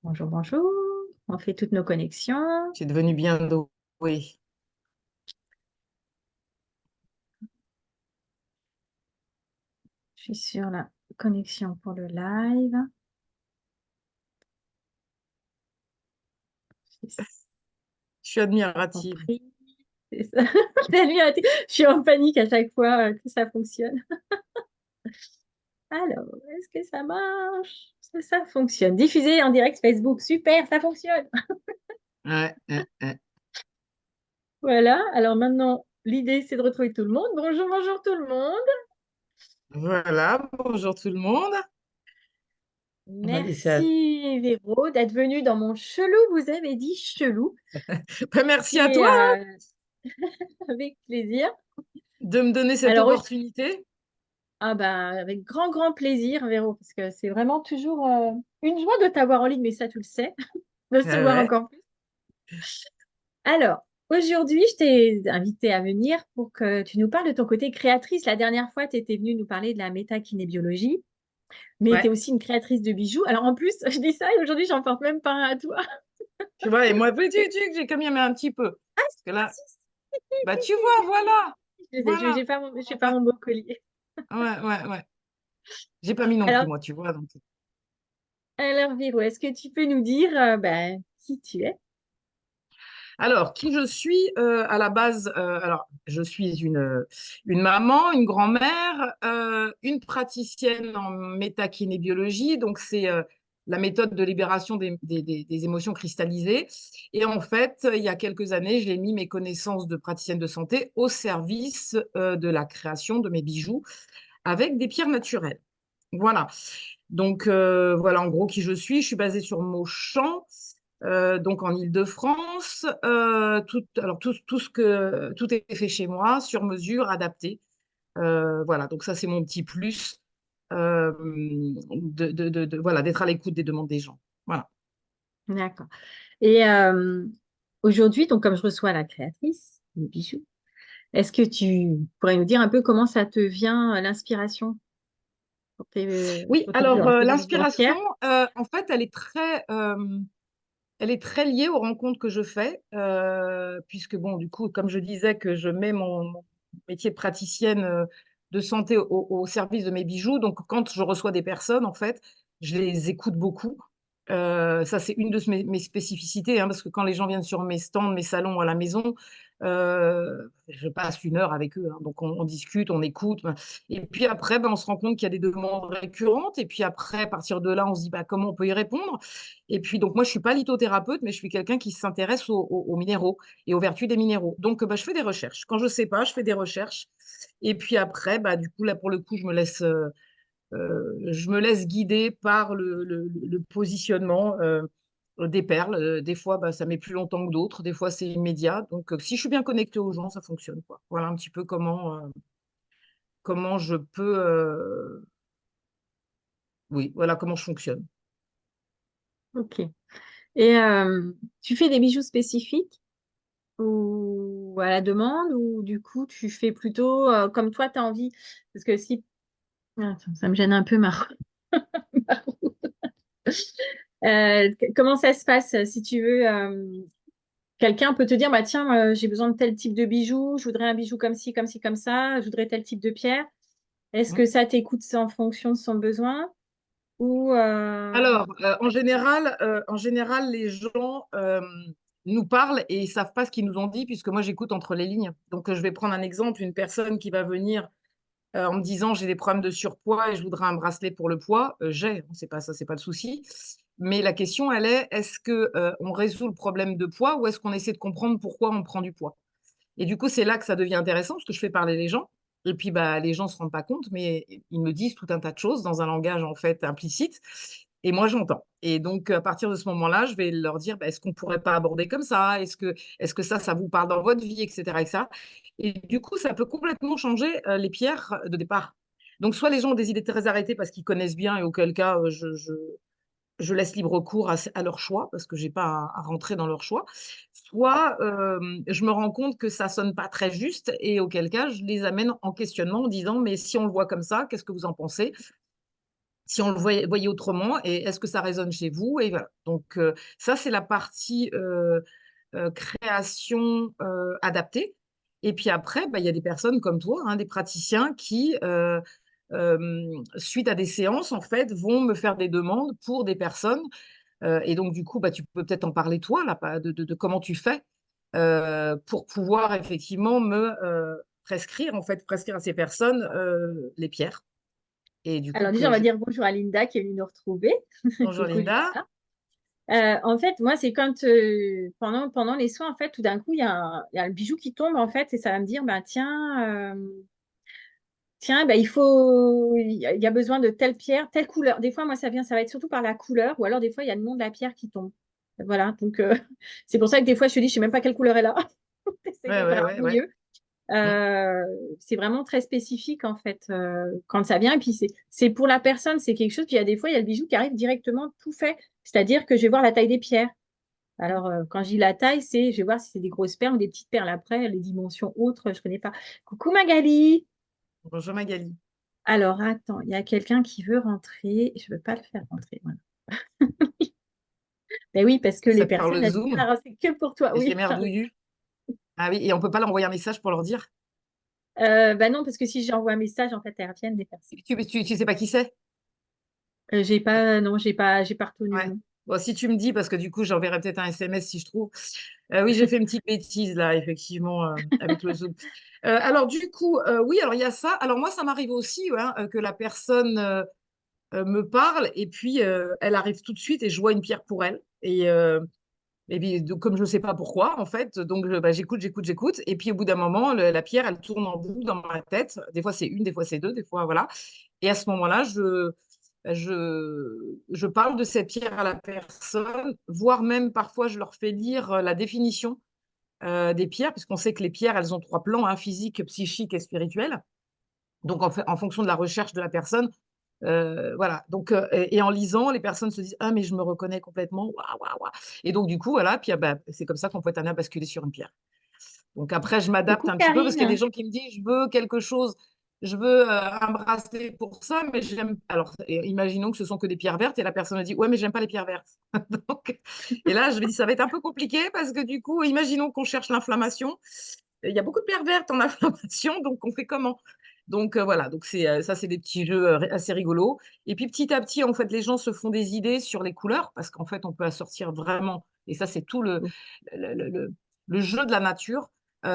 Bonjour, bonjour. On fait toutes nos connexions. C'est devenu bien doué. Je suis sur la connexion pour le live. J'ai Je suis admirative. compris. C'est ça. Je suis en panique à chaque fois que ça fonctionne. Alors, est-ce que ça marche? Est-ce que ça fonctionne? Diffusé en direct Facebook. Super, ça fonctionne. Ouais, ouais, ouais. Voilà. Alors maintenant, l'idée, c'est de retrouver tout le monde. Bonjour, bonjour tout le monde. Voilà, bonjour tout le monde. On va laisser Merci Véro d'être venu dans mon chelou. Vous avez dit chelou. Ben, merci à Et toi avec plaisir. de me donner cette Alors, opportunité. ah bah, avec grand, grand plaisir, Véro, parce que c'est vraiment toujours une joie de t'avoir en ligne, mais ça, tu le sais, de se Ah voir ouais, encore plus. Alors, aujourd'hui, je t'ai invité à venir pour que tu nous parles de ton côté créatrice. La dernière fois, tu étais venue nous parler de la métakinébiologie, mais tu es ouais. aussi une créatrice de bijoux. Alors, en plus, je dis ça et aujourd'hui, j'en porte même pas un à toi. Tu vois, et moi, petit truc, j'ai quand même un petit peu. Parce que Ah, là, si, si, bah si, tu si, vois, si, si. voilà, J'ai voilà. pas Ouais, mon beau collier. ouais, ouais, ouais. J'ai pas mis non plus, Alors, moi, tu vois. Donc. alors, Véro, est-ce que tu peux nous dire qui tu es? Alors, qui je suis à la base, alors, je suis une maman, une grand-mère, une praticienne en métakinébiologie, donc c'est la méthode de libération des émotions cristallisées. Et en fait, il y a quelques années, j'ai mis mes connaissances de praticienne de santé au service de la création de mes bijoux avec des pierres naturelles. Voilà. Donc, voilà en gros qui je suis. Je suis basée sur Auchan, donc en Île-de-France. Alors tout est fait chez moi, sur mesure, adapté. Voilà, donc ça c'est mon petit plus voilà, d'être à l'écoute des demandes des gens. Voilà. D'accord. Et aujourd'hui, donc comme je reçois la créatrice des bijoux, est-ce que tu pourrais nous dire un peu comment ça te vient, l'inspiration Oui, pour alors pour tes bijoux en l'inspiration, pierre? en fait, elle est très liée aux rencontres que je fais, puisque, bon, du coup, comme je disais, que je mets mon métier de praticienne de santé au service de mes bijoux. Donc, quand je reçois des personnes, en fait, je les écoute beaucoup. Ça, c'est une de mes spécificités, hein, parce que quand les gens viennent sur mes stands, mes salons à la maison, je passe une heure avec eux, hein. Donc, on discute, on écoute. Et puis après, ben, on se rend compte qu'il y a des demandes récurrentes. Et puis après, à partir de là, on se dit bah, comment on peut y répondre. Et puis, donc, moi, je ne suis pas lithothérapeute, mais je suis quelqu'un qui s'intéresse aux minéraux et aux vertus des minéraux. Donc, bah, je fais des recherches. Quand je ne sais pas, je fais des recherches. Et puis après, bah, du coup, là, pour le coup, je me laisse guider par le positionnement des perles. Des fois, bah, ça met plus longtemps que d'autres. Des fois, c'est immédiat. Donc, si je suis bien connectée aux gens, ça fonctionne, quoi. Voilà un petit peu comment je peux, oui, voilà comment je fonctionne. Ok. Et tu fais des bijoux spécifiques ou à la demande ou du coup tu fais plutôt comme toi tu as envie? Parce que si... Attends, ça me gêne un peu ma... comment ça se passe si tu veux quelqu'un peut te dire, bah tiens, j'ai besoin de tel type de bijou, je voudrais un bijou comme ci, comme ci, comme ça, je voudrais tel type de pierre. Est-ce que Mm. ça t'écoute en fonction de son besoin ou Alors, en général, les gens nous parlent et ils savent pas ce qu'ils nous ont dit, puisque moi, j'écoute entre les lignes. Donc, je vais prendre un exemple, une personne qui va venir en me disant, j'ai des problèmes de surpoids et je voudrais un bracelet pour le poids. J'ai, c'est pas ça, c'est pas le souci. Mais la question, elle est, est-ce que on résout le problème de poids ou est-ce qu'on essaie de comprendre pourquoi on prend du poids? Et du coup, c'est là que ça devient intéressant parce que je fais parler les gens. Et puis, bah, les gens ne se rendent pas compte, mais ils me disent tout un tas de choses dans un langage en fait implicite. Et moi, j'entends. Et donc, à partir de ce moment-là, je vais leur dire, bah, est-ce qu'on ne pourrait pas aborder comme ça? Est-ce que ça vous parle dans votre vie, etc., etc. Et du coup, ça peut complètement changer les pierres de départ. Donc, soit les gens ont des idées très arrêtées parce qu'ils connaissent bien, et auquel cas, je laisse libre cours à leur choix parce que j'ai pas à rentrer dans leur choix. Soit je me rends compte que ça sonne pas très juste et auquel cas je les amène en questionnement en disant mais si on le voit comme ça, qu'est-ce que vous en pensez? si on le voyait autrement et est-ce que ça résonne chez vous? Et voilà. Donc, ça, c'est la partie création adaptée. Et puis après, bah, il y a des personnes comme toi, hein, des praticiens qui, suite à des séances, en fait, vont me faire des demandes pour des personnes. Et donc, du coup, bah, tu peux peut-être en parler toi, là, de comment tu fais pour pouvoir effectivement me prescrire, en fait, prescrire à ces personnes les pierres. Et du coup, Alors déjà, on va dire bonjour à Linda qui est venue nous retrouver. bonjour Coucou Linda. Linda. En fait, moi, c'est quand pendant les soins, en fait, tout d'un coup, il y a le bijou qui tombe, en fait, et ça va me dire, bah, tiens, bah, il y a besoin de telle pierre, telle couleur. Des fois, moi, ça va être surtout par la couleur, ou alors des fois, il y a le nom de la pierre qui tombe. Voilà, donc c'est pour ça que des fois, je te dis, je sais même pas quelle couleur elle a. J'essaie Ouais, de ouais, faire un ouais, peu ouais. mieux. Mm. C'est vraiment très spécifique en fait quand ça vient. Et puis c'est pour la personne, c'est quelque chose. Puis il y a des fois, il y a le bijou qui arrive directement tout fait. C'est-à-dire que je vais voir la taille des pierres. Alors quand je dis la taille, je vais voir si c'est des grosses perles ou des petites perles. Après, les dimensions autres, je connais pas. Coucou Magali. Bonjour Magali. Alors attends, il y a quelqu'un qui veut rentrer. Je veux pas le faire rentrer. Voilà. Ben oui, parce que les Ça par personnes, le elles disent, Zoom alors c'est que pour toi. et c'est Oui. merdouillu. Ah oui, et on peut pas leur envoyer un message pour leur dire? Ben non, parce que si j'envoie un message, en fait, elles reviennent des personnes. Tu sais pas qui c'est? J'ai pas, non, j'ai pas retenu le Ouais. nom. Bon, si tu me dis, parce que du coup, j'enverrai peut-être un SMS si je trouve. Oui, j'ai fait une petite bêtise là, effectivement, avec le Zoom. Alors, du coup, oui, alors il y a ça. Alors, moi, ça m'arrive aussi hein, que la personne me parle et puis elle arrive tout de suite et je vois une pierre pour elle. Et puis, donc, comme je ne sais pas pourquoi, en fait, donc bah, j'écoute, j'écoute, j'écoute. Et puis, au bout d'un moment, la pierre, elle tourne en bout dans ma tête. Des fois, c'est une, des fois, c'est deux, des fois, voilà. Et à ce moment-là, je parle de cette pierre à la personne, voire même parfois, je leur fais lire la définition des pierres, puisqu'on sait que les pierres, elles ont trois plans, hein, physique, psychique et spirituel. Donc, en fonction de la recherche de la personne, voilà. Donc, et en lisant, les personnes se disent: «Ah, mais je me reconnais complètement. Waouh, waouh, waouh» et donc, du coup, voilà, puis, ah, bah, c'est comme ça qu'on peut être amené à basculer sur une pierre. Donc après, je m'adapte Coucou un petit peu parce qu'il y a des Karine. gens qui me disent: «Je veux quelque chose, je veux, un bracelet pour ça, mais j'aime» alors, imaginons que ce sont que des pierres vertes et la personne me dit: «Ouais, mais j'aime pas les pierres vertes». Donc et là, je lui dis: «Ça va être un peu compliqué» parce que du coup, imaginons qu'on cherche l'inflammation. Il y a beaucoup de pierres vertes en inflammation, donc on fait comment? Donc voilà, donc ça, c'est des petits jeux, assez rigolos et puis petit à petit, en fait, les gens se font des idées sur les couleurs parce qu'en fait, on peut assortir vraiment et ça, c'est tout le le le le jeu de la nature,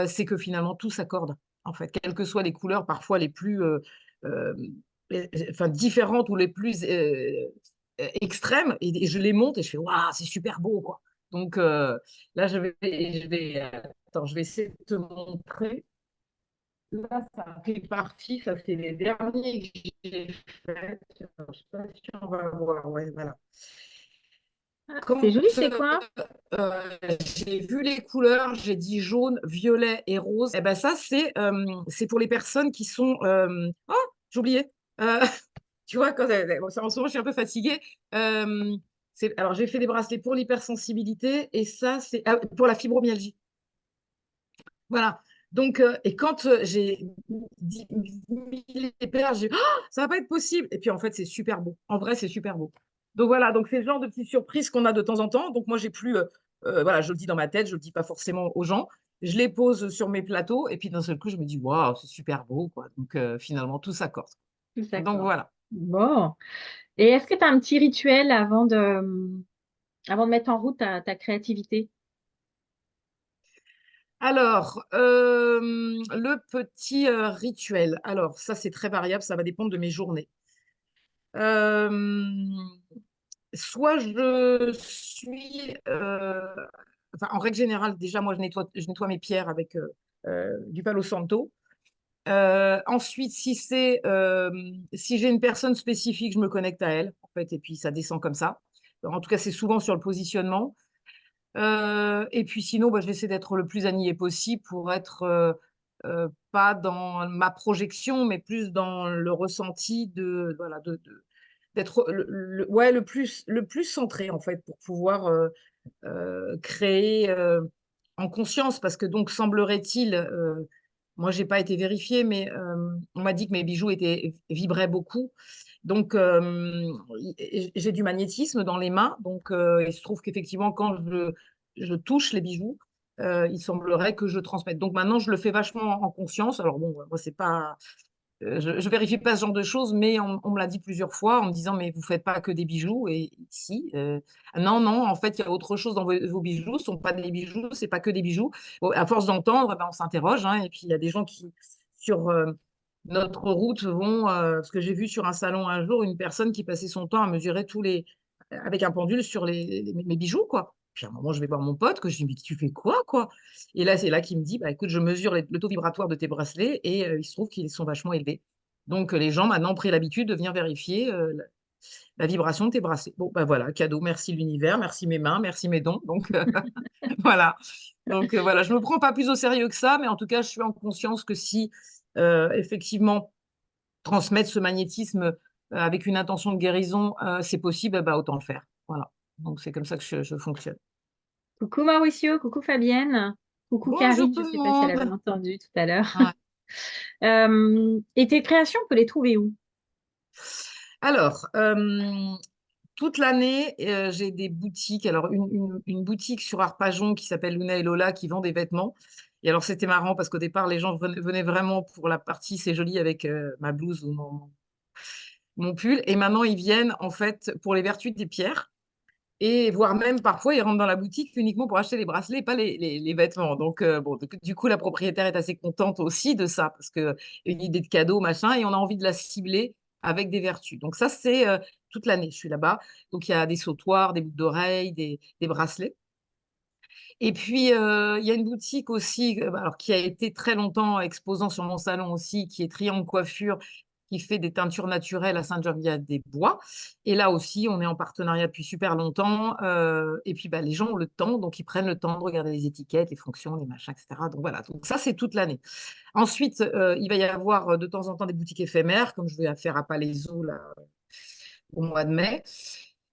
c'est que finalement tout s'accorde, en fait, quelles que soient les couleurs parfois les plus, hem, enfin différentes ou les plus, extrêmes et je les monte et je fais: «Waouh, c'est super beau, quoi». Donc là, attends, je vais essayer de te montrer. Là, ça fait partie, ça c'est les derniers que j'ai faits. Alors, je sais pas si on va voir, ouais, voilà. Ah, c'est Quand joli, c'est quoi? j'ai vu les couleurs, j'ai dit jaune, violet et rose. Et ben ça, c'est pour les personnes qui sont. Oh, j'ai oublié. Euh, tu vois, bon, en ce moment, je suis un peu fatiguée. Euh, alors, j'ai fait des bracelets pour l'hypersensibilité et ça, c'est pour la fibromyalgie. Voilà. Donc, et quand j'ai mis les perles, j'ai dit, oh, ça va pas être possible. Et puis, en fait, c'est super beau. En vrai, c'est super beau. Donc, voilà. Donc, c'est le genre de petites surprises qu'on a de temps en temps. Donc, moi, j'ai plus, voilà, je le dis dans ma tête, je le dis pas forcément aux gens. Je les pose sur mes plateaux. Et puis, d'un seul coup, je me dis, waouh, c'est super beau, quoi. Donc, finalement, tout s'accorde. Donc, D'accord. voilà. Bon. Et est-ce que tu as un petit rituel avant de mettre en route ta créativité? Alors, le petit rituel. Alors, ça, c'est très variable. Ça va dépendre de mes journées. Euh, Soit je suis, enfin, en règle générale, déjà, moi, je nettoie mes pierres avec du Palo Santo. Ensuite, si j'ai une personne spécifique, je me connecte à elle, en fait, et puis ça descend comme ça. En tout cas, c'est souvent sur le positionnement. Et puis sinon, bah, j'essaie d'être le plus aligné possible pour être pas dans ma projection, mais plus dans le ressenti voilà, d'être ouais, le plus centré, en fait, pour pouvoir créer en conscience. Parce que donc, semblerait-il, moi, j'ai pas été vérifiée, mais on m'a dit que mes bijoux vibraient beaucoup. Donc, j'ai du magnétisme dans les mains. Donc, il se trouve qu'effectivement, quand je touche les bijoux, il semblerait que je transmette. Donc, maintenant, je le fais vachement en conscience. Alors, bon, moi, c'est pas, je vérifie pas ce genre de choses, mais on me l'a dit plusieurs fois en me disant, mais vous faites pas que des bijoux. Et si, non, non, en fait, il y a autre chose dans vos bijoux. Ce sont pas des bijoux, c'est pas que des bijoux. Bon, à force d'entendre, ben, on s'interroge, hein, et puis, il y a des gens qui, sur notre route, vont, parce que j'ai vu sur un salon un jour une personne qui passait son temps à mesurer avec un pendule sur mes bijoux, quoi. Puis à un moment, je vais voir mon pote, que je dis, mais tu fais quoi, quoi? Et là, c'est là qu'il me dit, bah, écoute, je mesure le taux vibratoire de tes bracelets et il se trouve qu'ils sont vachement élevés. Donc, les gens maintenant ont pris l'habitude de venir vérifier la vibration de tes bracelets. Bon, bah voilà, cadeau, merci l'univers, merci mes mains, merci mes dons. Donc, voilà. Donc, voilà, je ne me prends pas plus au sérieux que ça, mais en tout cas, je suis en conscience que si, effectivement, transmettre ce magnétisme avec une intention de guérison, c'est possible, bah, autant le faire. Voilà. Donc, c'est comme ça que je fonctionne. Coucou Mauricio, coucou Fabienne, coucou Bonjour Karine, je tout ne le sais pas si elle avait monde. entendu tout à l'heure. Ouais. Et tes créations, on peut les trouver où? Alors, toute l'année, j'ai des boutiques. Alors, une boutique sur Arpajon qui s'appelle Luna et Lola qui vend des vêtements. Et alors, c'était marrant parce qu'au départ, les gens venaient vraiment pour la partie c'est joli avec ma blouse ou mon pull. Et maintenant, ils viennent en fait pour les vertus des pierres. Et voire même parfois, ils rentrent dans la boutique uniquement pour acheter les bracelets et pas les vêtements. Donc, bon, du coup, la propriétaire est assez contente aussi de ça parce que une idée de cadeau, machin, et on a envie de la cibler avec des vertus. Donc ça, c'est toute l'année, je suis là-bas. Donc, il y a des sautoirs, des boucles d'oreilles, des bracelets. Et puis, il y a une boutique aussi, alors, qui a été très longtemps exposant sur mon salon aussi, qui est Triangle Coiffure, qui fait des teintures naturelles à Sainte-Geneviève-des-Bois. Et là aussi, on est en partenariat depuis super longtemps. Et puis, bah, les gens ont le temps, donc ils prennent le temps de regarder les étiquettes, les fonctions, les machins, etc. Donc voilà, donc ça, c'est toute l'année. Ensuite, il va y avoir de temps en temps des boutiques éphémères, comme je vais faire à Palaiso là, au mois de mai,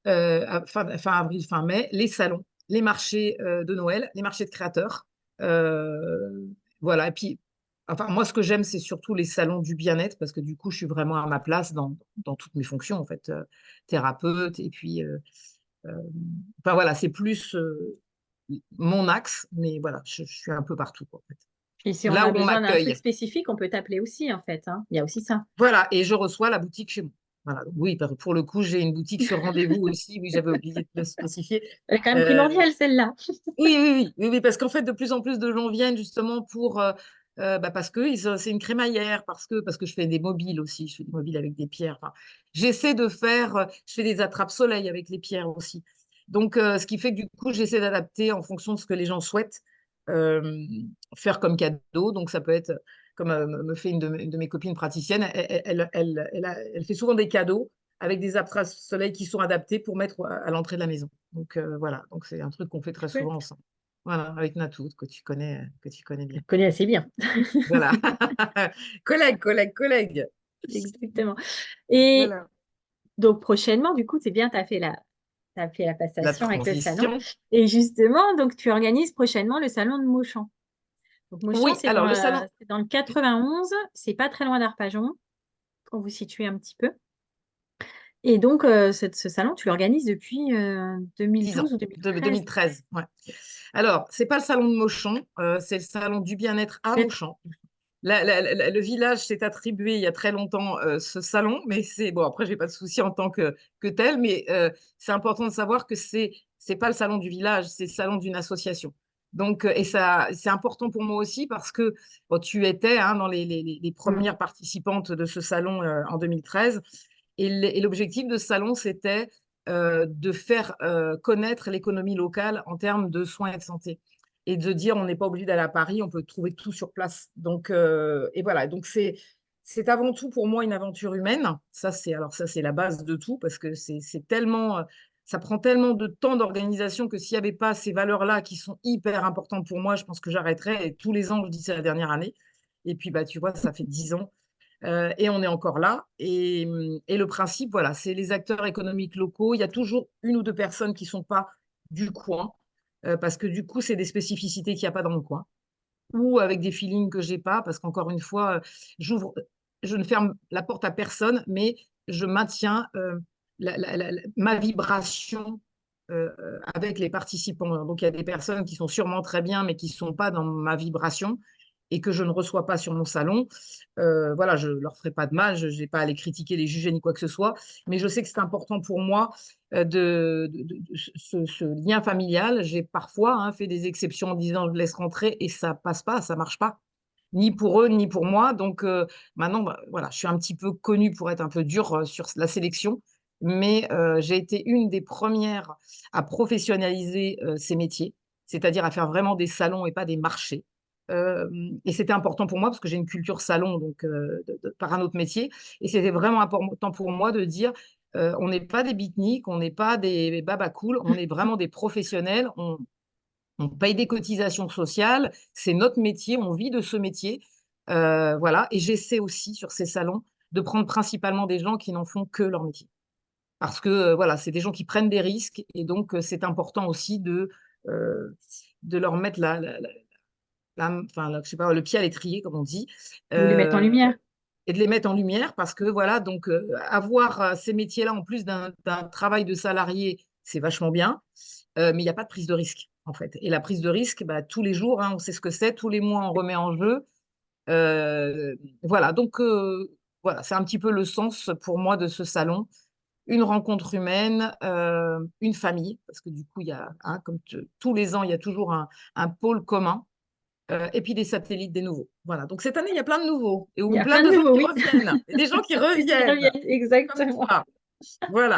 fin avril, fin mai, les salons, les marchés de Noël, les marchés de créateurs. Voilà, et puis, enfin, moi, ce que j'aime, c'est surtout les salons du bien-être, parce que du coup, je suis vraiment à ma place dans toutes mes fonctions, en fait, thérapeute, et puis, euh, enfin voilà, c'est plus mon axe, mais voilà, je suis un peu partout, quoi, en fait. Et si on Là a où on besoin d'un truc m'accueille. spécifique, on peut t'appeler aussi, en fait, hein. Il y a aussi ça. Voilà, et je reçois la boutique chez moi. Voilà, donc oui, pour le coup, j'ai une boutique sur rendez-vous aussi. Oui, j'avais oublié de le spécifier. Elle est quand même Euh, primordiale, celle-là. oui, oui, oui, oui, oui, parce qu'en fait, de plus en plus de gens viennent justement bah, parce que c'est une crémaillère, parce que je fais des mobiles aussi, je fais des mobiles avec des pierres. Enfin, j'essaie de faire, je fais des attrape-soleil avec les pierres aussi. Donc, ce qui fait que du coup, j'essaie d'adapter en fonction de ce que les gens souhaitent euh, faire comme cadeau. Donc, ça peut être, comme me fait une de mes copines praticiennes, elle fait souvent des cadeaux avec des attrape-soleil qui sont adaptés pour mettre à l'entrée de la maison. Donc, voilà, donc c'est un truc qu'on fait très souvent Chouette. ensemble. Voilà, avec Natou, que tu connais Je bien. connais assez bien. Voilà. Collègue, collègue, collègue. Exactement. Et Voilà. donc, prochainement, du coup, c'est bien, t'as fait la La passation avec le salon. transition. Et justement, donc, tu organises prochainement le salon de Mauchamp. Donc, Mauchamp, Oui, alors le salon, c'est dans le 91. C'est pas très loin d'Arpajon, pour vous situer un petit peu. Et donc, ce salon, tu l'organises depuis 10 ans, douze ou de 2013. 2013. Ouais. Alors, c'est pas le salon de Mauchamp, c'est le salon du bien-être à Mauchamp. Le village s'est attribué il y a très longtemps ce salon, mais c'est bon. Après, j'ai pas de souci en tant que tel, mais c'est important de savoir que c'est pas le salon du village, c'est le salon d'une association. Donc, et ça, c'est important pour moi aussi parce que bon, tu étais hein, dans les Mm. premières participantes de ce salon en 2013, et l'objectif de ce salon, c'était de faire connaître l'économie locale en termes de soins et de santé et de dire on n'est pas obligé d'aller à Paris, on peut trouver tout sur place. Donc, et voilà, donc c'est avant tout pour moi une aventure humaine. Ça c'est la base de tout parce que c'est tellement ça prend tellement de temps d'organisation que s'il n'y avait pas ces valeurs-là qui sont hyper importantes pour moi, je pense que j'arrêterais. Et tous les ans, je dis c'est la dernière année. Et puis bah tu vois, ça fait 10 ans et on est encore là. Et le principe, voilà, c'est les acteurs économiques locaux. Il y a toujours une ou deux personnes qui ne sont pas du coin, parce que du coup, c'est des spécificités qu'il n'y a pas dans le coin, ou avec des feelings que j'ai pas, parce qu'encore une fois, j'ouvre, je ne ferme la porte à personne, mais je maintiens ma vibration avec les participants. Donc, il y a des personnes qui sont sûrement très bien, mais qui ne sont pas dans ma vibration et que je ne reçois pas sur mon salon. Voilà, je ne leur ferai pas de mal, je n'ai pas à les critiquer, les juger, ni quoi que ce soit. Mais je sais que c'est important pour moi ce lien familial. J'ai parfois fait des exceptions en disant je laisse rentrer et ça passe pas, ça marche pas. Ni pour eux, ni pour moi. Donc maintenant, bah, voilà, je suis un petit peu connue pour être un peu dure sur la sélection, mais j'ai été une des premières à professionnaliser ces métiers, c'est-à-dire à faire vraiment des salons et pas des marchés. Et c'était important pour moi parce que j'ai une culture salon donc, par un autre métier. Et c'était vraiment important pour moi de dire on n'est pas des beatniks, on n'est pas des babacools, on est vraiment des professionnels. On paye des cotisations sociales, c'est notre métier, on vit de ce métier. Voilà. Et j'essaie aussi sur ces salons de prendre principalement des gens qui n'en font que leur métier. Parce que voilà, c'est des gens qui prennent des risques et donc c'est important aussi de leur mettre enfin, je sais pas, le pied à l'étrier, comme on dit, Vous les mettez en euh, lumière. et de les mettre en lumière parce que voilà, donc avoir ces métiers-là en plus d'un travail de salarié, c'est vachement bien, mais il n'y a pas de prise de risque en fait. Et la prise de risque, bah, tous les jours, on sait ce que c'est, tous les mois on remet en jeu. Voilà, donc voilà, c'est un petit peu le sens pour moi de ce salon. Une rencontre humaine, une famille, parce que du coup, il y a, comme tous les ans, il y a toujours un pôle commun. Et puis des satellites, des nouveaux. Voilà. Donc cette année, il y a plein de nouveaux et Il y ou a plein plein de de gens nouveaux, qui oui. reviennent. Et des gens qui Qui reviennent, reviennent, comme exactement. toi. Voilà.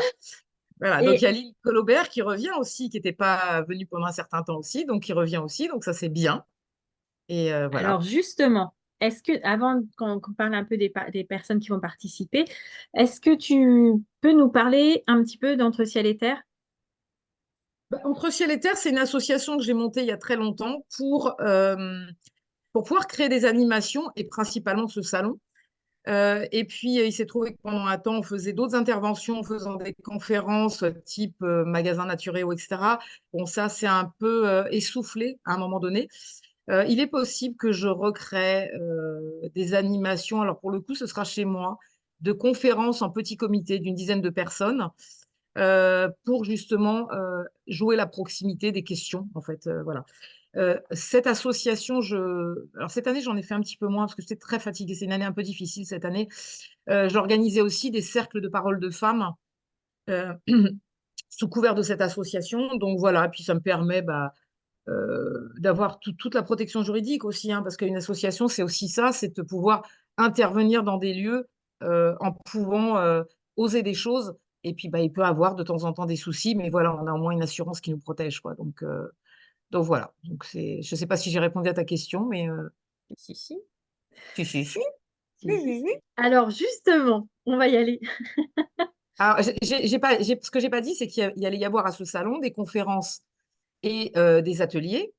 Voilà. Donc il y Et a Lily Colobert qui revient aussi, qui n'était pas venue pendant un certain temps aussi, donc qui revient aussi. Donc ça, c'est bien. Et voilà. alors justement, est-ce que, avant qu'on parle un peu des personnes qui vont participer, est-ce que tu peux nous parler un petit peu d'Entre Ciel et Terre? Bah, Entre Ciel et Terre, c'est une association que j'ai montée il y a très longtemps pour pouvoir créer des animations et principalement ce salon. Et puis, il s'est trouvé que pendant un temps, on faisait d'autres interventions en faisant des conférences type magasin Naturéo, etc. Bon, ça, c'est un peu essoufflé à un moment donné. Il est possible que je recrée des animations. Alors, pour le coup, ce sera chez moi, de conférences en petit comité d'une dizaine de personnes pour justement jouer la proximité des questions, en fait. Voilà. Cette association, alors cette année, j'en ai fait un petit peu moins parce que j'étais très fatiguée. C'est une année un peu difficile cette année. J'organisais aussi des cercles de parole de femmes euh, sous couvert de cette association. Donc voilà, puis ça me permet d'avoir toute la protection juridique aussi, hein, parce qu'une association, c'est aussi ça, c'est de pouvoir intervenir dans des lieux en pouvant oser des choses. Et puis, il peut avoir de temps en temps des soucis, mais voilà, on a au moins une assurance qui nous protège, quoi. Donc voilà. Donc je ne sais pas si j'ai répondu à ta question, mais Si, si. si, si, si. Si, si, si. Alors justement, on va y aller. Alors, ce que j'ai pas dit, c'est qu'il allait y avoir à ce salon des conférences et des ateliers.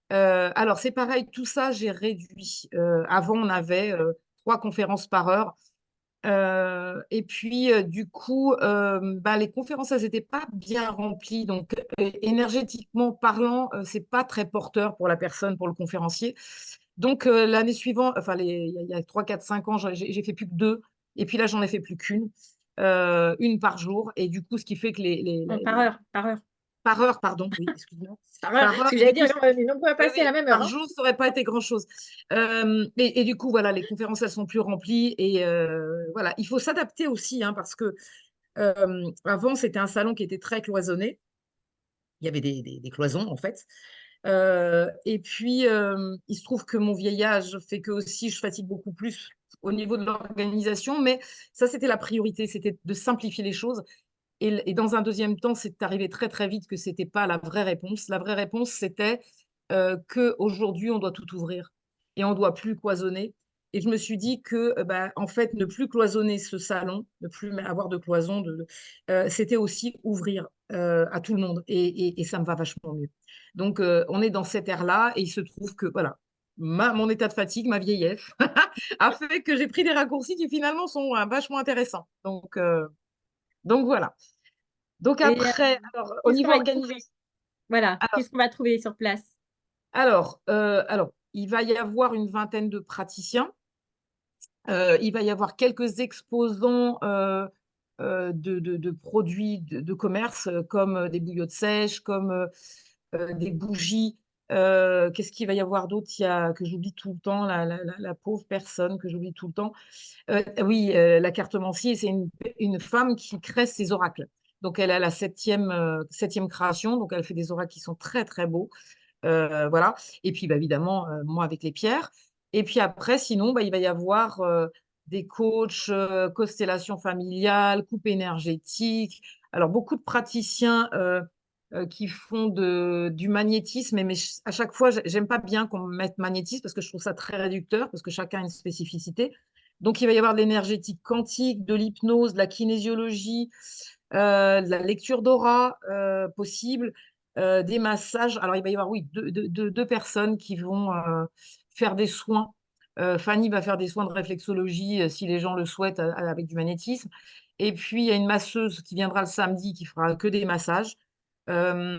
Alors, c'est pareil, tout ça, j'ai réduit. Avant, on avait 3 conférences par heure. Et puis, du coup, les conférences, elles n'étaient pas bien remplies. Donc, énergétiquement parlant, c'est pas très porteur pour la personne, pour le conférencier. Donc, l'année suivante, enfin, il y a 3, 4, 5 ans, j'ai fait plus que 2. Et puis là, j'en ai fait plus qu'une, une par jour. Et du coup, ce qui fait que Bon, par heure, par heure, par heure, pardon, oui, excuse-moi, par heure. par Parce heure. que Et j'allais du coup, dire, ils n'ont pas oui, passé à la oui, même heure, par hein. jour, ça n'aurait pas été grand-chose. Et du coup, voilà, les conférences, elles sont plus remplies. Et voilà, il faut s'adapter aussi, hein, parce que avant, c'était un salon qui était très cloisonné. Il y avait des cloisons, en fait. Et puis, il se trouve que mon vieillage fait que aussi, je fatigue beaucoup plus au niveau de l'organisation. Mais ça, c'était la priorité, c'était de simplifier les choses. Et dans un deuxième temps, c'est arrivé très, très vite que ce n'était pas la vraie réponse. La vraie réponse, c'était qu'aujourd'hui, on doit tout ouvrir et on ne doit plus cloisonner. Et je me suis dit que, en fait, ne plus cloisonner ce salon, ne plus avoir de cloison, c'était aussi ouvrir à tout le monde. Et ça me va vachement mieux. Donc, on est dans cette ère-là et il se trouve que, voilà, mon état de fatigue, ma vieillesse, a fait que j'ai pris des raccourcis qui finalement sont vachement intéressants. Donc voilà. Donc Et après, alors, au qu'est-ce qu'on niveau va y trouver? organisation, Voilà, alors, qu'est-ce qu'on va trouver sur place? alors, il va y avoir une vingtaine de praticiens. Il va y avoir quelques exposants de produits de commerce comme des bouillottes sèches, comme des bougies. Qu'est-ce qu'il va y avoir d'autre? Il y a, que j'oublie tout le temps, la pauvre personne que j'oublie tout le temps. Oui, la cartomancie, c'est une femme qui crée ses oracles. Donc, elle a la septième création. Donc, elle fait des oracles qui sont très, très beaux. Voilà. Et puis, bah, évidemment, moi, avec les pierres. Et puis après, sinon, bah, il va y avoir des coachs, constellation familiale, coupe énergétique. Alors, beaucoup de praticiens qui font du magnétisme. Mais à chaque fois, j'aime pas bien qu'on mette magnétisme parce que je trouve ça très réducteur, parce que chacun a une spécificité. Donc, il va y avoir de l'énergétique quantique, de l'hypnose, de la kinésiologie, de la lecture d'aura possible, des massages. Alors, il va y avoir, oui, deux personnes qui vont faire des soins. Fanny va faire des soins de réflexologie si les gens le souhaitent avec du magnétisme. Et puis, il y a une masseuse qui viendra le samedi qui fera que des massages. Euh,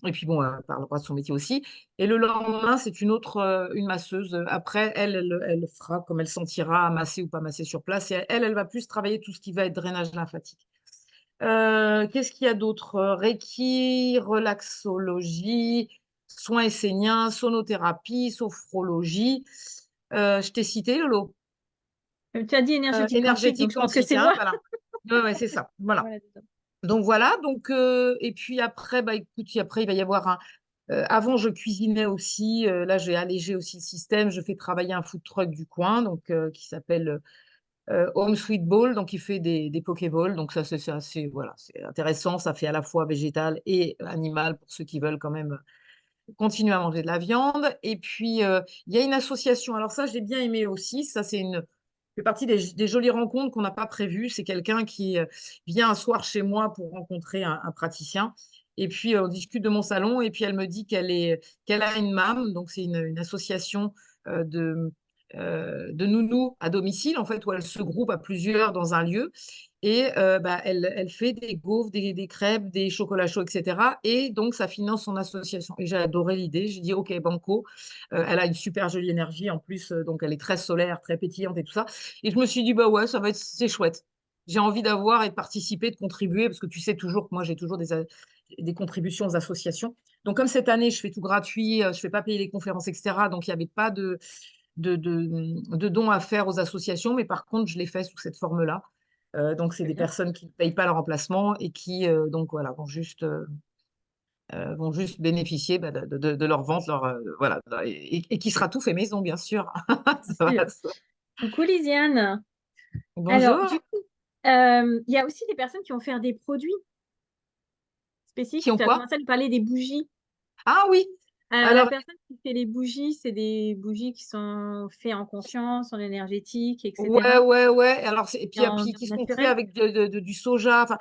et puis, bon, elle parlera de son métier aussi. Et le lendemain, c'est une masseuse. Après, elle fera comme elle sentira, masser ou pas masser sur place. Et elle va plus travailler tout ce qui va être drainage lymphatique. Qu'est-ce qu'il y a d'autre? Reiki, relaxologie, soins esséniens, sonothérapie, sophrologie. Je t'ai cité, Lolo. Tu as dit énergétique quantique, donc Énergétique je pense que quantique, c'est hein, moi. voilà. Ouais, ouais, c'est ça. Voilà. Voilà, c'est ça. Donc voilà. Donc, et puis après, bah, écoute, après, il va y avoir avant, je cuisinais aussi. Là, j'ai allégé aussi le système. Je fais travailler un food truck du coin, donc qui s'appelle Home Sweet Ball, donc il fait des Pokéballs. Donc ça, c'est assez, voilà, c'est intéressant. Ça fait à la fois végétal et animal pour ceux qui veulent quand même continuer à manger de la viande. Et puis, il y a une association. Alors ça, j'ai bien aimé aussi. Ça, fait partie des jolies rencontres qu'on n'a pas prévues. C'est quelqu'un qui vient un soir chez moi pour rencontrer un praticien. Et puis, on discute de mon salon. Et puis, elle me dit qu'elle a une MAM. Donc, c'est une association de nounous à domicile, en fait, où elle se groupe à plusieurs dans un lieu. Et bah, elle fait des gaufres, des crêpes, des chocolats chauds, etc. Et donc, ça finance son association. Et j'ai adoré l'idée. J'ai dit, OK, banco. Elle a une super jolie énergie en plus. Donc, elle est très solaire, très pétillante et tout ça. Et je me suis dit, bah ouais, c'est chouette. J'ai envie d'avoir et de participer, de contribuer, parce que tu sais toujours que moi, j'ai toujours des contributions aux associations. Donc, comme cette année, je fais tout gratuit, je ne fais pas payer les conférences, etc. Donc, il n'y avait pas de dons à faire aux associations, mais par contre, je les fais sous cette forme-là. Donc, c'est Très des bien. personnes qui ne payent pas leur remplacement et qui donc, voilà, vont juste bénéficier bah, de leur vente, voilà, et qui sera tout fait maison, bien sûr. Bien Ça sûr. va. Coucou Lisiane. Alors, du Bonjour. coup, il y a aussi des personnes qui vont faire des produits Qui spécifiques. ont Tu as quoi? commencé à nous parler des bougies. Ah oui. Alors, la Alors, personne qui fait les bougies, c'est des bougies qui sont faites en conscience, en énergétique, ouais, etc. ouais, ouais. Alors, et puis, Dans qui le sont faits naturel. avec du soja. Enfin,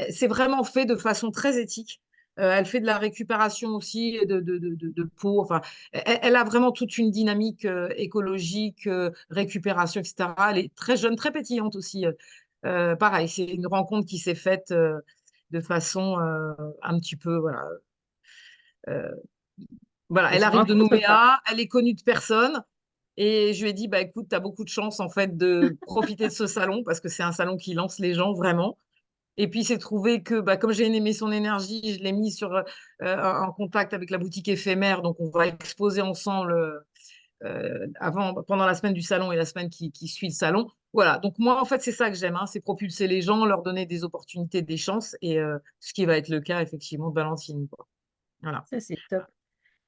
c'est vraiment fait de façon très éthique. Elle fait de la récupération aussi de peau. Enfin, elle a vraiment toute une dynamique écologique, récupération, etc. Elle est très jeune, très pétillante aussi. Pareil, c'est une rencontre qui s'est faite de façon un petit peu, voilà. euh, voilà, Ça elle se arrive de rencontre, quoi. Nouméa, elle est connue de personne. Et je lui ai dit, bah, écoute, tu as beaucoup de chance en fait de profiter de ce salon parce que c'est un salon qui lance les gens vraiment. Et puis, c'est trouvé que bah, comme j'ai aimé son énergie, je l'ai mis en contact avec la boutique éphémère. Donc, on va exposer ensemble pendant la semaine du salon et la semaine qui suit le salon. Voilà. Donc, moi, en fait, c'est ça que j'aime, hein, c'est propulser les gens, leur donner des opportunités, des chances. Et ce qui va être le cas, effectivement, de Valentine, quoi. Voilà. Ça, c'est top.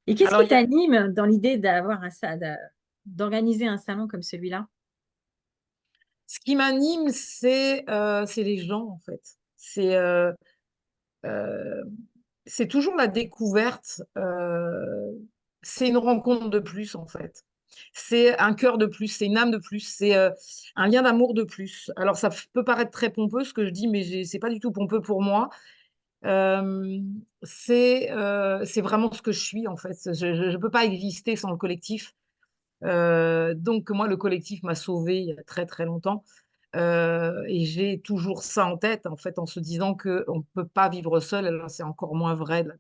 Et qu'est-ce Alors, qui t'anime dans l'idée d'organiser un salon comme celui-là? ce qui m'anime, c'est les gens, en fait. Euh, c'est toujours la découverte. C'est une rencontre de plus, en fait. C'est un cœur de plus, c'est une âme de plus, c'est un lien d'amour de plus. Alors, ça peut paraître très pompeux, ce que je dis, mais c'est pas du tout pompeux pour moi. Euh, c'est vraiment ce que je suis, en fait. Je ne peux pas exister sans le collectif. Donc, moi, le collectif m'a sauvée il y a très, très longtemps. Et j'ai toujours ça en tête, en fait, en se disant qu'on ne peut pas vivre seul. Alors, c'est encore moins vrai là,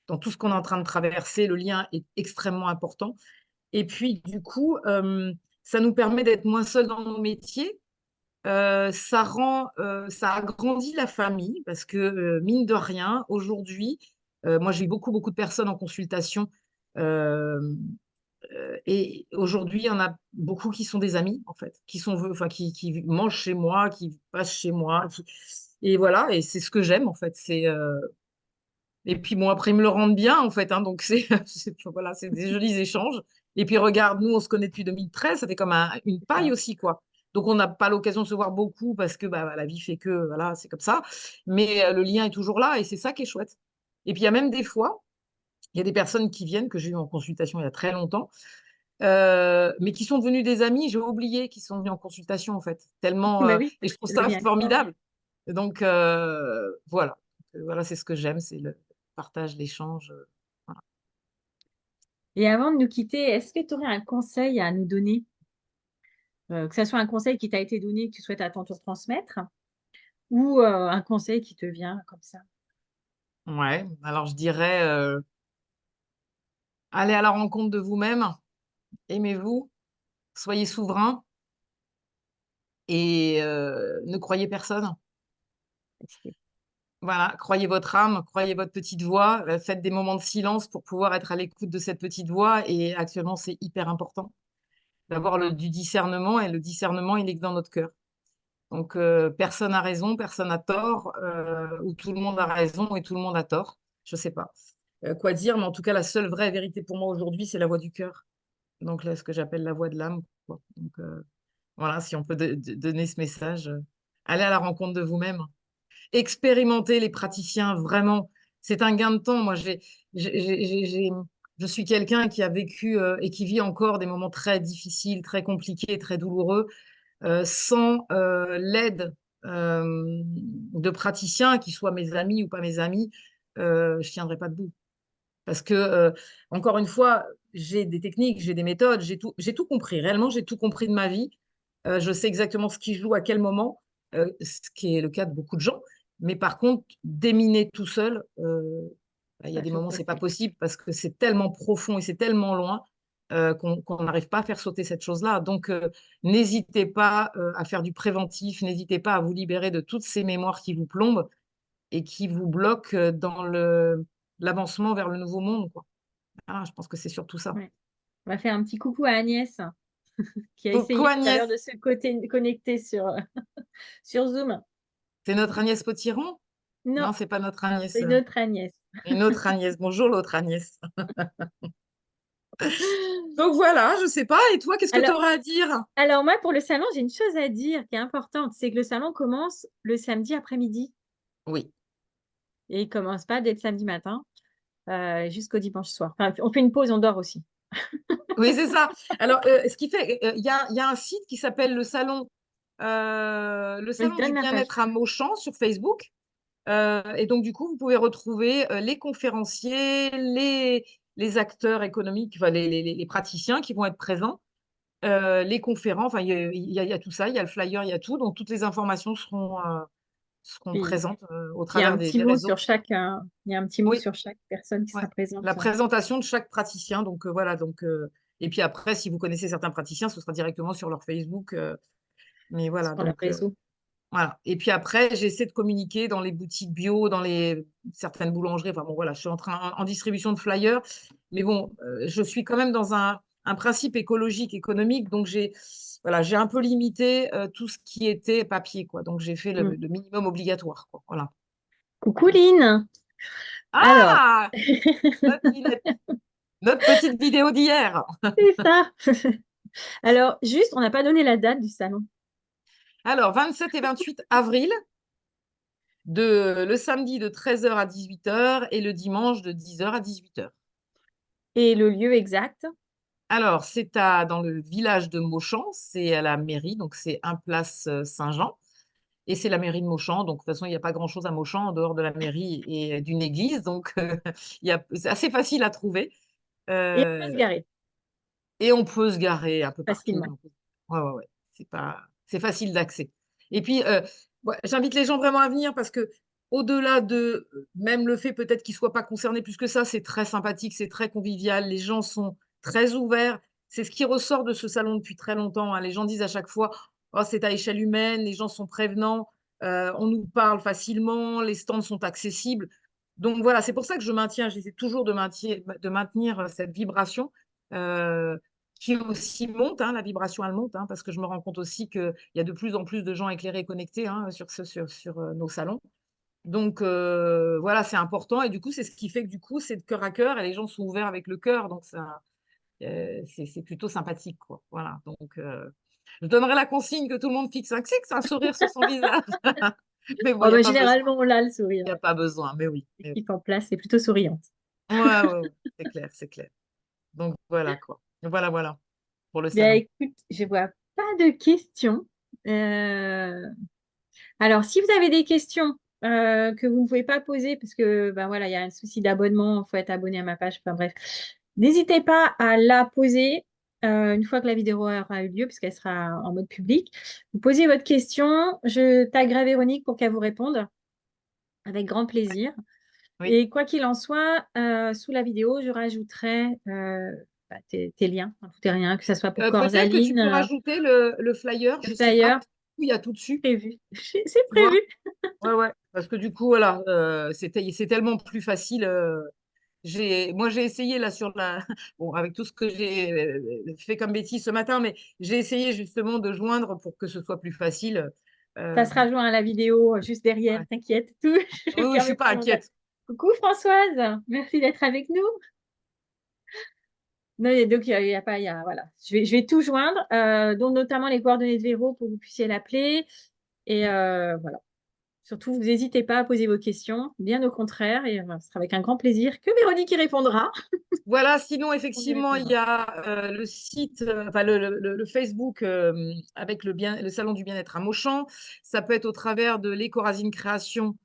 dans tout ce qu'on est en train de traverser. Le lien est extrêmement important. Et puis, du coup, ça nous permet d'être moins seuls dans nos métiers, Ça agrandit la famille parce que, mine de rien, aujourd'hui, moi, j'ai eu beaucoup, beaucoup de personnes en consultation, hem, et aujourd'hui, il y en a beaucoup qui sont des amis, en fait, qui sont enfin, qui mangent chez moi, qui passent chez moi, qui et voilà et c'est ce que j'aime, en fait. Et puis bon, après, ils me le rendent bien, en fait, hein, donc c'est voilà, c'est des jolis échanges. Et puis regarde, nous, on se connaît depuis 2013, ça fait comme une paille D'accord. aussi, quoi. Donc on n'a pas l'occasion de se voir beaucoup parce que bah, la vie fait que, voilà, c'est comme ça. Mais le lien est toujours là et c'est ça qui est chouette. Et puis il y a même des fois, il y a des personnes qui viennent, que j'ai eu en consultation il y a très longtemps, mais qui sont devenus des amis, j'ai oublié qu'ils sont venus en consultation, en fait, tellement, Bah oui, et je trouve le ça lien est fort. formidable. Donc voilà. Voilà, c'est ce que j'aime, c'est le partage, l'échange, voilà. Et avant de nous quitter, est-ce que tu aurais un conseil à nous donner? Que ça soit un conseil qui t'a été donné, que tu souhaites à ton tour transmettre ou, un conseil qui te vient comme ça? Ouais, alors je dirais, allez à la rencontre de vous-même, aimez-vous, soyez souverain et ne croyez personne. OK. Voilà, croyez votre âme, croyez votre petite voix, faites des moments de silence pour pouvoir être à l'écoute de cette petite voix et actuellement, c'est hyper important d'avoir du discernement et le discernement, il est que dans notre cœur. Donc personne n'a raison, personne n'a tort, ou tout le monde a raison et tout le monde a tort. Je sais pas, quoi dire, mais en tout cas, la seule vraie vérité pour moi aujourd'hui, c'est la voix du cœur. Donc là, ce que j'appelle la voix de l'âme, quoi. Donc voilà, si on peut donner ce message, allez à la rencontre de vous-même. Expérimentez les praticiens, vraiment, c'est un gain de temps. Moi, j'ai je suis quelqu'un qui a vécu, et qui vit encore des moments très difficiles, très compliqués, très douloureux, sans, l'aide, de praticiens, qui soient mes amis ou pas mes amis, je tiendrai pas debout. Parce que, encore une fois, j'ai des techniques, j'ai des méthodes, j'ai tout compris. Réellement, j'ai tout compris de ma vie. Je sais exactement ce qui joue à quel moment, ce qui est le cas de beaucoup de gens. Mais par contre, déminer tout seul, bah, il y a Pas des toujours moments, c'est pas facile. possible parce que c'est tellement profond et c'est tellement loin, qu'on n'arrive pas à faire sauter cette chose-là. Donc, n'hésitez pas, à faire du préventif, n'hésitez pas à vous libérer de toutes ces mémoires qui vous plombent et qui vous bloquent, dans l'avancement vers le nouveau monde, quoi. Ah, je pense que c'est surtout ça. Ouais. On va faire un petit coucou à Agnès qui a Coucou essayé tout à Agnès, l'heure de se connecter sur, sur Zoom. c'est notre Agnès Potiron? Non, Non, c'est pas notre c'est Agnès, une autre Agnès. une autre Agnès. Bonjour l'autre Agnès. Donc voilà, je sais pas et toi, qu'est-ce que tu Alors auras à dire? alors moi, pour le salon, j'ai une chose à dire qui est importante, c'est que le salon commence le samedi après-midi Oui, et il commence pas dès le samedi matin, jusqu'au dimanche soir. Enfin, on fait une pause, on dort aussi. oui, c'est ça. Alors, ce qui fait, il y a un site qui s'appelle le Oui, salon du donne la page. bien-être à Auchan sur Facebook, et donc du coup, vous pouvez retrouver, les conférenciers, les acteurs économiques, enfin les praticiens qui vont être présents. Les conférents, enfin, il y a tout ça, il y a le flyer, il y a tout, donc toutes les informations seront Puis présentes, au puis il y a un travers petit des mot réseaux. sur chaque, il y a un petit mot Oui, sur chaque personne qui ouais, sera présente, la présentation de chaque praticien, donc voilà, donc et puis après, si vous connaissez certains praticiens, ce sera directement sur leur Facebook, mais voilà, sur leur donc réseau. voilà et puis après, j'essaie de communiquer dans les boutiques bio, dans les certaines boulangeries, enfin bon, voilà, je suis en distribution de flyers, mais bon, je suis quand même dans un principe écologique, économique, donc voilà, j'ai un peu limité, tout ce qui était papier, quoi, donc j'ai fait Mmh. le minimum obligatoire, quoi, voilà. Coucou Lynn! Alors Ah! Notre Linette, notre petite vidéo d'hier. c'est ça! Alors juste, on n'a pas donné la date du salon Alors 27 et 28 avril, le samedi de 13 h à 18 h et le dimanche de 10 h à 18 h. et le lieu exact. Alors, dans le village de Mauchamp, c'est à la mairie, donc c'est 1 place, Saint-Jean et c'est la mairie de Mauchamp, donc de toute façon, il y a pas grand-chose à Mauchamp en dehors de la mairie et d'une église, donc c'est assez facile à trouver, Et on peut se heu garer et on peut se garer un peu partout. facilement. Ouais, ouais, ouais, c'est facile d'accès et puis, ouais, j'invite les gens vraiment à venir parce qu'au-delà de, même le fait peut-être qu'ils soient pas concernés plus que ça, c'est très sympathique, c'est très convivial, les gens sont très ouverts. C'est ce qui ressort de ce salon depuis très longtemps, hein. Les gens disent à chaque fois: oh, c'est à échelle humaine, les gens sont prévenants, on nous parle facilement, les stands sont accessibles. Donc voilà, c'est pour ça que j'essaie toujours de maintenir cette vibration euh, qui aussi monte, hein, la vibration elle monte, hein, parce que je me rends compte aussi qu'il y a de plus en plus de gens éclairés et connectés hein, sur nos salons. Donc voilà, c'est important et du coup, c'est ce qui fait que du coup, c'est de cœur à cœur et les gens sont ouverts avec le cœur. Donc ça, c'est plutôt sympathique, quoi. Voilà. Donc je donnerai la consigne que tout le monde fixe un sourire sur son visage. Mais bon, il Oh, n'y a bah, pas besoin. généralement, on a le sourire. Il n'y a pas besoin, mais oui. Mais oui. L'équipe en place est plutôt souriante. Ouais, ouais, ouais, c'est clair, c'est clair. Donc voilà, quoi. Voilà, voilà, pour le Bien, salon. écoute, je vois pas de questions. Euh, Alors, si vous avez des questions que vous ne pouvez pas poser, parce que ben voilà, il y a un souci d'abonnement, il faut être abonné à ma page, enfin bref, n'hésitez pas à la poser une fois que la vidéo aura eu lieu, puisqu'elle sera en mode public. Vous posez votre question, je taguerai Véronique pour qu'elle vous réponde avec grand plaisir. Oui. Et quoi qu'il en soit, sous la vidéo, je rajouterai tes liens, hein, tout et rien, que ce soit pour Peut-être que tu Corsaline, peux rajouter le flyer, le je sais pas, flyer, parce que il y a tout dessus, prévu. C'est tu vois. prévu. Ouais, ouais. Parce que du coup, voilà, c'est tellement plus facile. Moi, j'ai essayé là sur la. Bon, avec tout ce que j'ai fait comme bêtise ce matin, mais j'ai essayé justement de joindre pour que ce soit plus facile. Ça Euh, sera joint à la vidéo juste derrière, ouais. t'inquiète, tout. Je Oui, vais oui, je faire suis mes pas petits montages. inquiète. Coucou Françoise, merci d'être avec nous. Non, et donc, il y a pas, voilà. Je vais tout joindre, dont notamment les coordonnées de Véro pour que vous puissiez l'appeler. Et voilà. Surtout, vous n'hésitez pas à poser vos questions, bien au contraire, et ce sera avec un grand plaisir que Véronique y répondra. Voilà, sinon, On y effectivement, il y répondra. a le site, enfin le Facebook avec le salon du bien-être à Mauchamp. Ça peut être au travers de l'Écorazine Création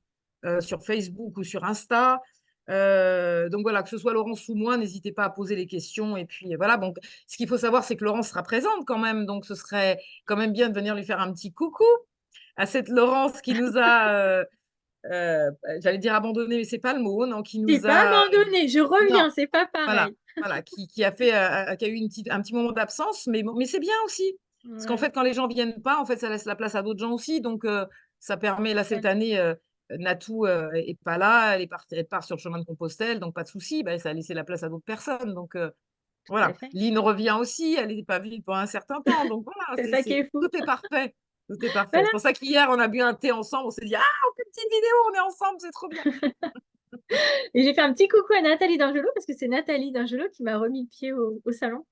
sur Facebook ou sur Insta. Donc voilà, que ce soit Laurence ou moi, n'hésitez pas à poser les questions. Et puis voilà, bon, ce qu'il faut savoir, c'est que Laurence sera présente quand même. Donc ce serait quand même bien de venir lui faire un petit coucou à cette Laurence qui nous a, euh, j'allais dire abandonné, mais c'est pas le mot, non, qui Je nous pas a, abandonné, je non, reviens, c'est pas voilà, pareil. voilà, qui a qui a eu un petit moment d'absence, mais, mais c'est bien aussi. Parce qu'en Ouais, fait, quand les gens viennent pas, en fait, ça laisse la place à d'autres gens aussi. Donc, ça permet, là, cette chouette, année, Natou est pas là, elle part sur le chemin de Compostelle, donc pas de souci, ben, ça a laissé la place à d'autres personnes. Donc, tout à voilà. fait. Lynn revient aussi, elle n'est pas venue pendant un certain temps. Donc, voilà, C'est ça qui est fou. tout est parfait. Tout est parfait. Voilà. C'est pour ça qu'hier, on a bu un thé ensemble, on s'est dit, ah, on fait une petite vidéo, on est ensemble, c'est trop bien. Et j'ai fait un petit coucou à Nathalie D'Angelo parce que c'est Nathalie D'Angelo qui m'a remis le pied au salon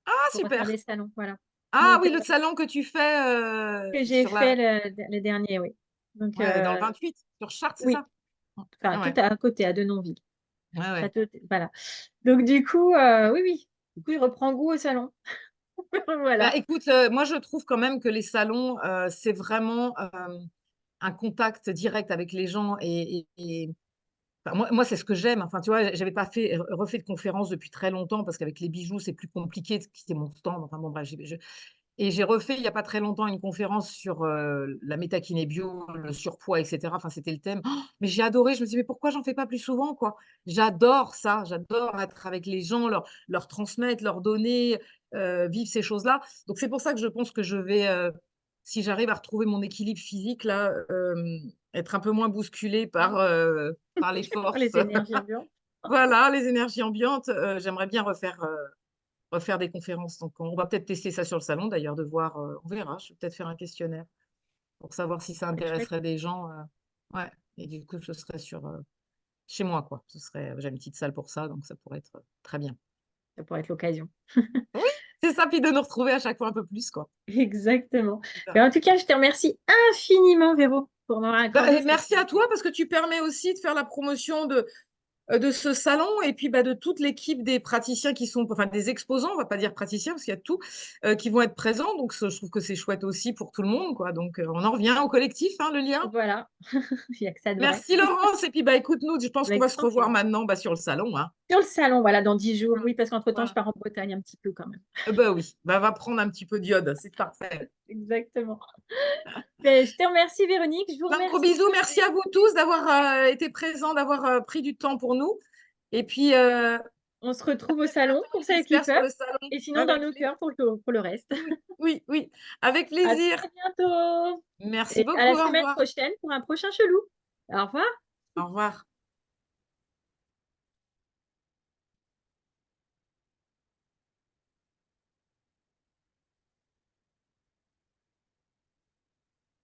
Ah, pour refaire super. des salons. Voilà. Ah Donc, oui, le salon que tu fais que j'ai sur fait le dernier, oui. Donc, ouais, dans le 28, sur Chartres, c'est oui, ça? enfin, Ah tout ouais, à côté, à Denonville. ouais, ouais. Château, voilà. Donc, du coup, oui, oui. Du coup, je reprends goût au salon. Bah, Voilà. écoute, moi je trouve quand même que les salons, c'est vraiment un contact direct avec les gens enfin, moi c'est ce que j'aime. Enfin, tu vois, j'avais pas refait de conférence depuis très longtemps parce qu'avec les bijoux, c'est plus compliqué de quitter mon stand. Enfin bon, bref, et j'ai refait il n'y a pas très longtemps une conférence sur la métakiné bio, le surpoids, etc. Enfin, c'était le thème. Oh, mais j'ai adoré. Je me suis dit, mais pourquoi j'en fais pas plus souvent, quoi? J'adore ça. J'adore être avec les gens, leur transmettre, leur donner, vivre ces choses-là. Donc, c'est pour ça que je pense que je vais, si j'arrive à retrouver mon équilibre physique, là, être un peu moins bousculée par les forces. Les énergies ambiantes. Voilà, les énergies ambiantes. J'aimerais bien refaire des conférences. Donc, on va peut-être tester ça sur le salon, d'ailleurs, de voir. On verra. Je vais peut-être faire un questionnaire pour savoir si ça C'est chouette. intéresserait des gens. Ouais. Et du coup, ce serait chez moi, quoi. J'ai une petite salle pour ça, donc ça pourrait être très bien. Ça pourrait être l'occasion. Oui, c'est ça, puis de nous retrouver à chaque fois un peu plus, quoi. Exactement. C'est ça. Mais en tout cas, je te remercie infiniment, Véro, pour m'avoir accordé cette. Merci à toi parce que tu permets aussi de faire la promotion de ce salon et puis bah, de toute l'équipe des praticiens qui sont, enfin des exposants, on va pas dire praticiens parce qu'il y a tout, qui vont être présents. Donc, je trouve que c'est chouette aussi pour tout le monde, quoi. Donc, on en revient au collectif, hein, le lien. Voilà. Il n'y a que ça de vrai. Merci Laurence. Et puis, bah, écoute, nous, je pense qu'on Avec va se grand revoir plaisir. maintenant bah, sur le salon, hein. Sur le salon, voilà, dans 10 jours. Oui, parce qu'entre-temps, je Voilà. pars en Bretagne un petit peu quand même. Bah oui, bah, va prendre un petit peu d'iode, c'est parfait. Exactement. Mais je te remercie, Véronique. Je vous Plein de gros remercie bisous. tous. Merci à vous tous d'avoir été présents, d'avoir pris du temps pour nous. Et puis, On se retrouve au salon pour qui Save se perd sur Clipper le salon et sinon dans avec nos les cœurs pour le reste. oui, oui, oui, avec À plaisir. très bientôt Merci et à la beaucoup, au semaine revoir. prochaine pour un prochain chelou. Au revoir. Au revoir.